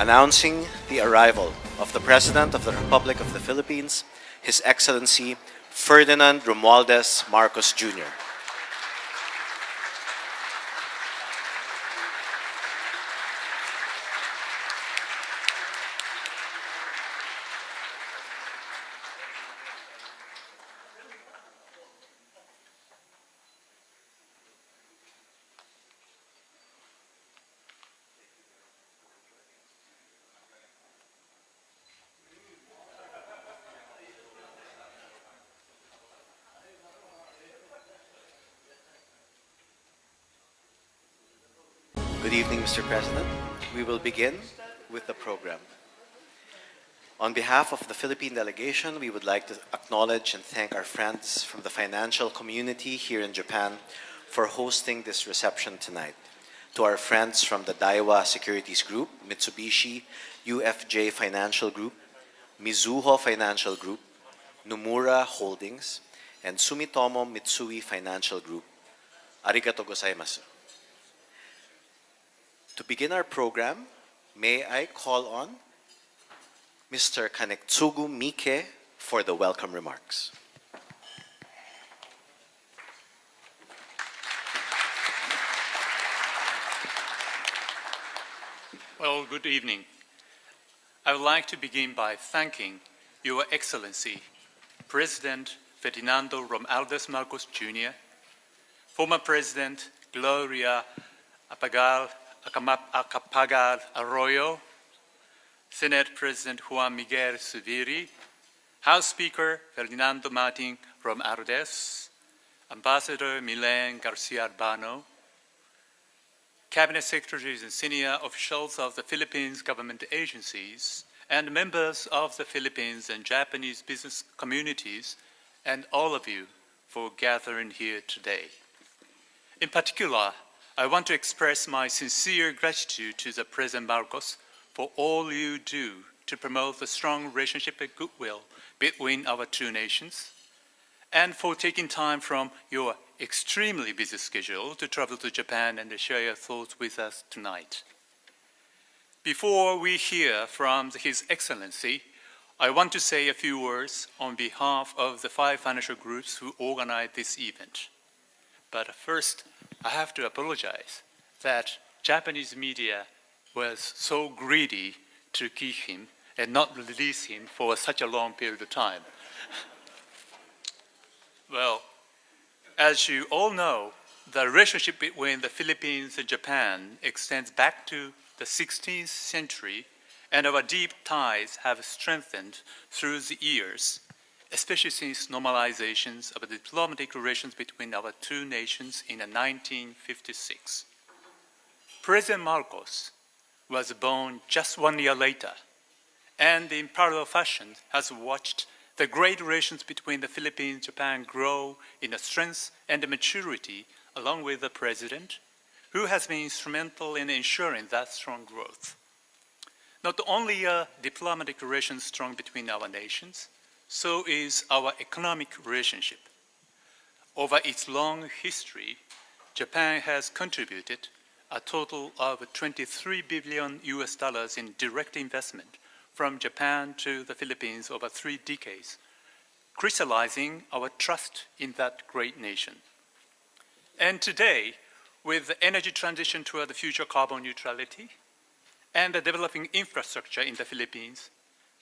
announcing the arrival of the President of the Republic of the Philippines, His Excellency Ferdinand Romualdez Marcos Jr. Good evening, Mr. President. We will begin with the program. On behalf of the Philippine delegation, we would like to acknowledge and thank our friends from the financial community here in Japan for hosting this reception tonight. To our friends from the Daiwa Securities Group, Mitsubishi UFJ Financial Group, Mizuho Financial Group, Nomura Holdings, and Sumitomo Mitsui Financial Group, arigato gozaimasu. To begin our program, may I call on Mr. Kanetsugu Mike for the welcome remarks. Well, good evening. I would like to begin by thanking Your Excellency, President Ferdinando Romualdez Marcos Jr., former President Gloria Acapagal Arroyo, Senate President Juan Miguel Zubiri, House Speaker Ferdinando Martin Romualdez, Ambassador Milen Garcia Albano, Cabinet Secretaries and senior officials of the Philippines government agencies, and members of the Philippines and Japanese business communities, and all of you for gathering here today. In particular, I want to express my sincere gratitude to the President Marcos for all you do to promote the strong relationship and goodwill between our two nations, and for taking time from your extremely busy schedule to travel to Japan and share your thoughts with us tonight. Before we hear from His Excellency, I want to say a few words on behalf of the 5 financial groups who organized this event. But first, I have to apologize that Japanese media was so greedy to keep him and not release him for such a long period of time. Well, as you all know, the relationship between the Philippines and Japan extends back to the 16th century, and our deep ties have strengthened through the years, especially since normalizations of the diplomatic relations between our two nations in 1956. President Marcos was born just 1 year later, and in parallel fashion has watched the great relations between the Philippines and Japan grow in strength and maturity, along with the President, who has been instrumental in ensuring that strong growth. Not only are diplomatic relations strong between our nations, so is our economic relationship. Over its long history, Japan has contributed a total of $23 billion in direct investment from Japan to the Philippines over 3 decades, crystallizing our trust in that great nation. And today, with the energy transition toward the future carbon neutrality and the developing infrastructure in the Philippines,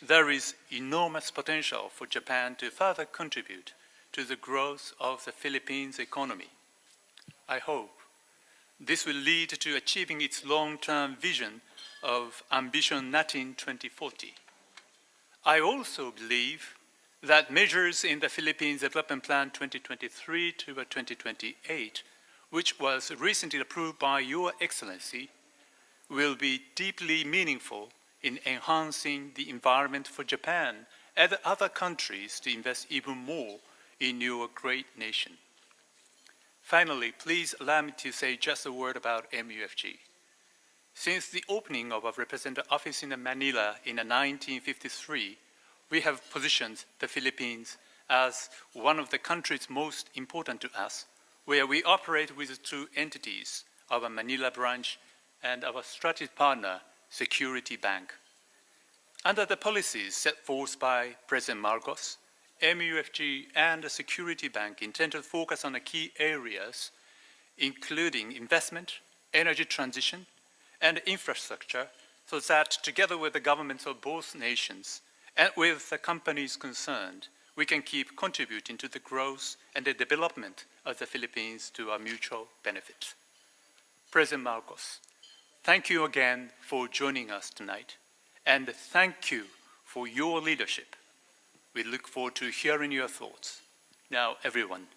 there is enormous potential for Japan to further contribute to the growth of the Philippines economy. I hope this will lead to achieving its long-term vision of Ambition Latin 2040. I also believe that measures in the Philippines Development Plan 2023 to 2028, which was recently approved by Your Excellency, will be deeply meaningful in enhancing the environment for Japan and other countries to invest even more in your great nation. Finally, please allow me to say just a word about MUFG. Since the opening of our representative office in Manila in 1953, we have positioned the Philippines as one of the countries most important to us, where we operate with 2 entities, our Manila branch and our strategic partner, security bank. Under the policies set forth by President Marcos, MUFG and the Security Bank intend to focus on the key areas, including investment, energy transition, and infrastructure, so that together with the governments of both nations and with the companies concerned, we can keep contributing to the growth and the development of the Philippines to our mutual benefit. President Marcos, thank you again for joining us tonight, and thank you for your leadership. We look forward to hearing your thoughts. Now, everyone,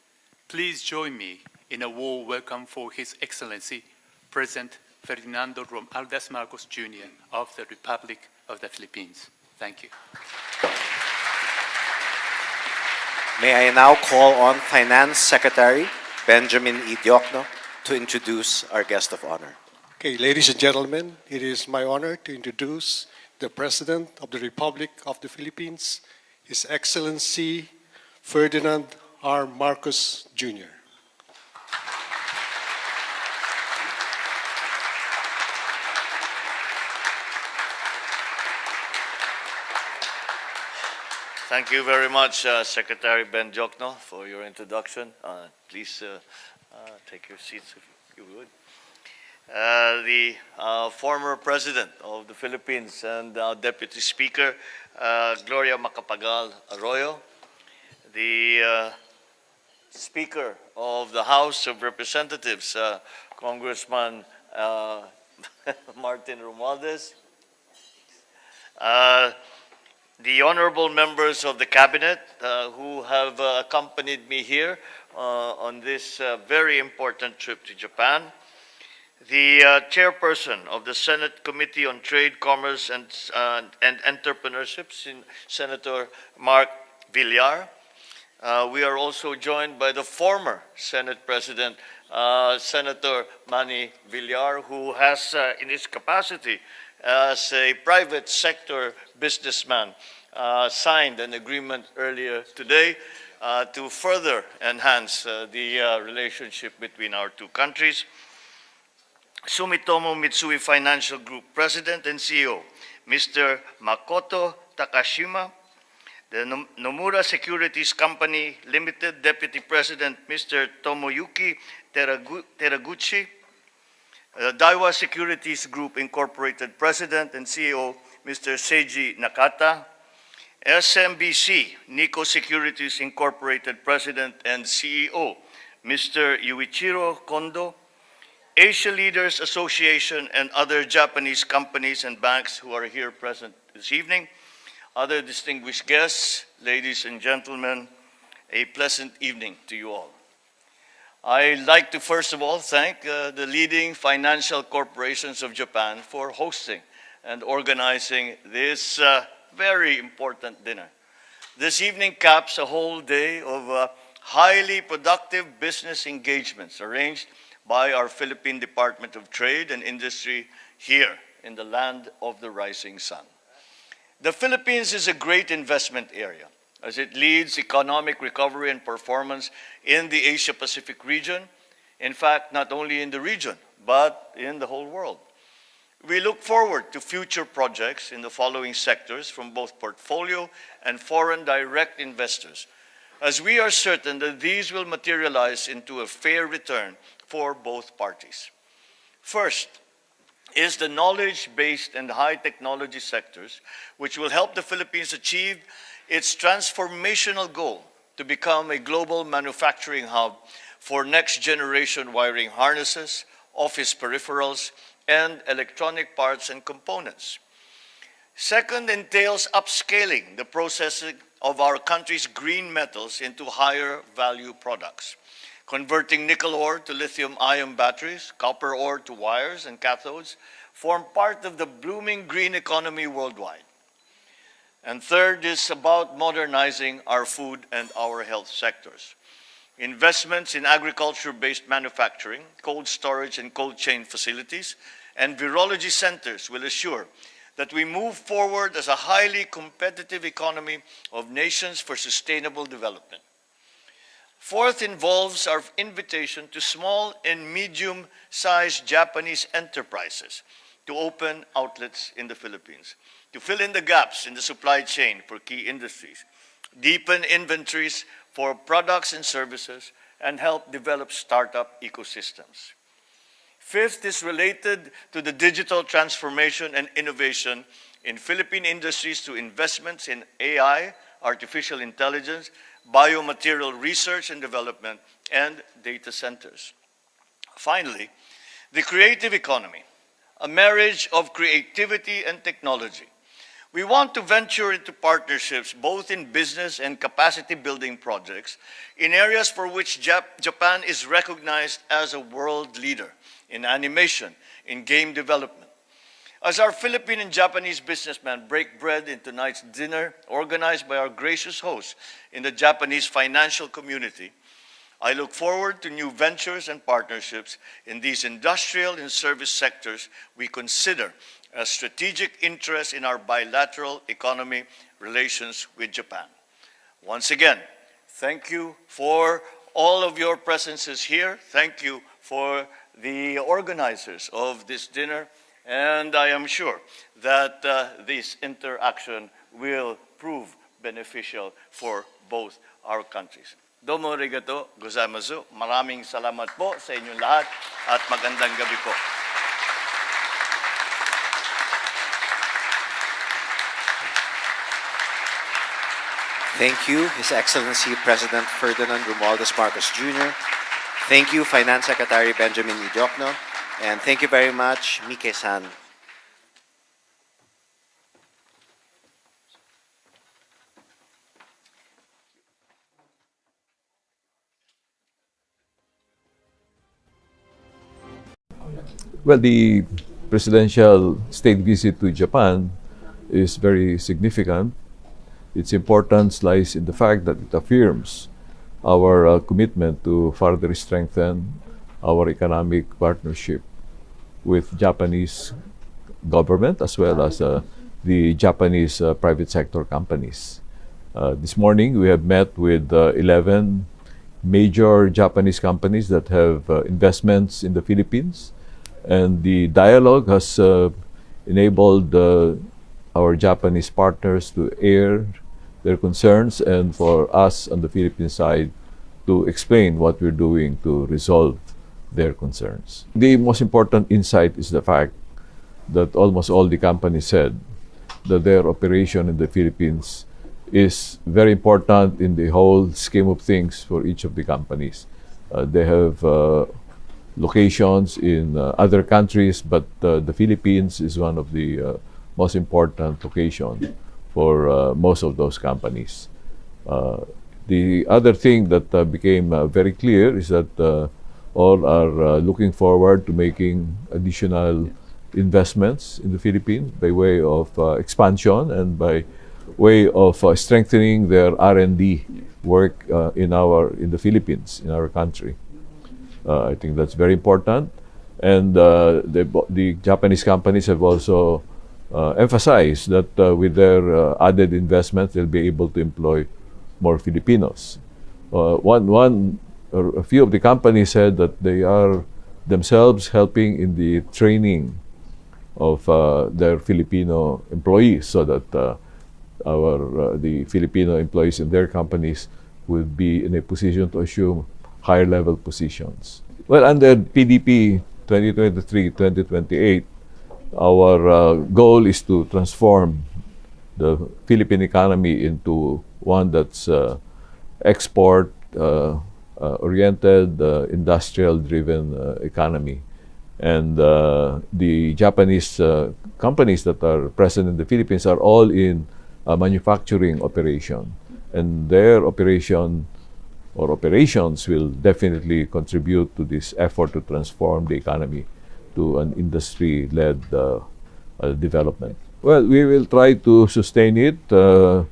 please join me in a warm welcome for His Excellency, President Ferdinando Romualdez Marcos Jr. of the Republic of the Philippines. Thank you. May I now call on Finance Secretary Benjamin E. Diokno to introduce our guest of honor. Okay, ladies and gentlemen, it is my honor to introduce the President of the Republic of the Philippines, His Excellency Ferdinand R. Marcos Jr. Thank you very much, Secretary Ben Diokno, for your introduction. Please take your seats if you would. The former President of the Philippines and Deputy Speaker, Gloria Macapagal Arroyo, the Speaker of the House of Representatives, Congressman Martin Romualdez, the honorable members of the Cabinet who have accompanied me here on this very important trip to Japan, the chairperson of the Senate Committee on Trade, Commerce, and Entrepreneurship, Senator Mark Villar. We are also joined by the former Senate President, Senator Manny Villar, who has, in his capacity as a private sector businessman, signed an agreement earlier today to further enhance the relationship between our two countries. Sumitomo Mitsui Financial Group President and CEO, Mr. Makoto Takashima, the Nomura Securities Company Limited Deputy President, Mr. Tomoyuki Teraguchi, Daiwa Securities Group Incorporated President and CEO, Mr. Seiji Nakata, SMBC Nikko Securities Incorporated President and CEO, Mr. Yuichiro Kondo, Asia Leaders Association and other Japanese companies and banks who are here present this evening, other distinguished guests, ladies and gentlemen, a pleasant evening to you all. I'd like to first of all thank the leading financial corporations of Japan for hosting and organizing this very important dinner. This evening caps a whole day of highly productive business engagements arranged by our Philippine Department of Trade and Industry here in the land of the rising sun. The Philippines is a great investment area as it leads economic recovery and performance in the Asia-Pacific region. In fact, not only in the region, but in the whole world. We look forward to future projects in the following sectors from both portfolio and foreign direct investors, as we are certain that these will materialize into a fair return for both parties. First is the knowledge-based and high-technology sectors, which will help the Philippines achieve its transformational goal to become a global manufacturing hub for next-generation wiring harnesses, office peripherals, and electronic parts and components. Second entails upscaling the processing of our country's green metals into higher value products, converting nickel ore to lithium-ion batteries, copper ore to wires and cathodes, form part of the blooming green economy worldwide. And third is about modernizing our food and our health sectors. Investments in agriculture-based manufacturing, cold storage and cold chain facilities, and virology centers will assure that we move forward as a highly competitive economy of nations for sustainable development. Fourth involves our invitation to small and medium-sized Japanese enterprises to open outlets in the Philippines, to fill in the gaps in the supply chain for key industries, deepen inventories for products and services, and help develop startup ecosystems. Fifth is related to the digital transformation and innovation in Philippine industries through investments in AI, artificial intelligence, biomaterial research and development, and data centers. Finally, the creative economy, a marriage of creativity and technology. We want to venture into partnerships both in business and capacity building projects in areas for which Japan is recognized as a world leader in animation, in game development. As our Philippine and Japanese businessmen break bread in tonight's dinner organized by our gracious hosts in the Japanese financial community, I look forward to new ventures and partnerships in these industrial and service sectors we consider as strategic interests in our bilateral economy relations with Japan. Once again, thank you for all of your presences here. Thank you for the organizers of this dinner. And I am sure that this interaction will prove beneficial for both our countries. Domo arigato gozaimasu. Maraming salamat po sa inyong lahat at magandang gabi po. Thank you, His Excellency President Ferdinand Romualdez Marcos Jr. Thank you, Finance Secretary Benjamin Ijokno. And thank you very much, Mike-san. Well, the presidential state visit to Japan is very significant. Its importance lies in the fact that it affirms our commitment to further strengthen our economic partnership with Japanese government as well as the Japanese private sector companies. This morning, we have met with 11 major Japanese companies that have investments in the Philippines, and the dialogue has enabled our Japanese partners to air their concerns and for us on the Philippine side to explain what we're doing to resolve their concerns. The most important insight is the fact that almost all the companies said that their operation in the Philippines is very important in the whole scheme of things for each of the companies. They have locations in other countries, but the Philippines is one of the most important locations for most of those companies. The other thing that became very clear is that all are looking forward to making additional investments in the Philippines by way of expansion and by way of strengthening their R&D work in the Philippines, in our country. I think that's very important. And the Japanese companies have also emphasized that with their added investments, they'll be able to employ more Filipinos. A few of the companies said that they are themselves helping in the training of their Filipino employees so that the Filipino employees in their companies would be in a position to assume higher level positions. Well, under PDP 2023-2028, our goal is to transform the Philippine economy into one that's export oriented, industrial-driven economy. And the Japanese companies that are present in the Philippines are all in manufacturing operation. And their operation or operations will definitely contribute to this effort to transform the economy to an industry-led development. Well, we will try to sustain it to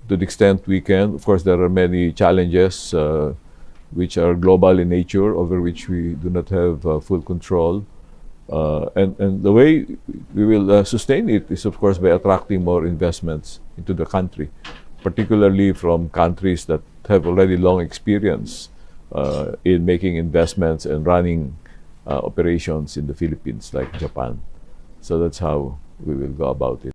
the extent we can. Of course, there are many challenges which are global in nature, over which we do not have full control. And the way we will sustain it is, of course, by attracting more investments into the country, particularly from countries that have already long experience in making investments and running operations in the Philippines, like Japan. So that's how we will go about it.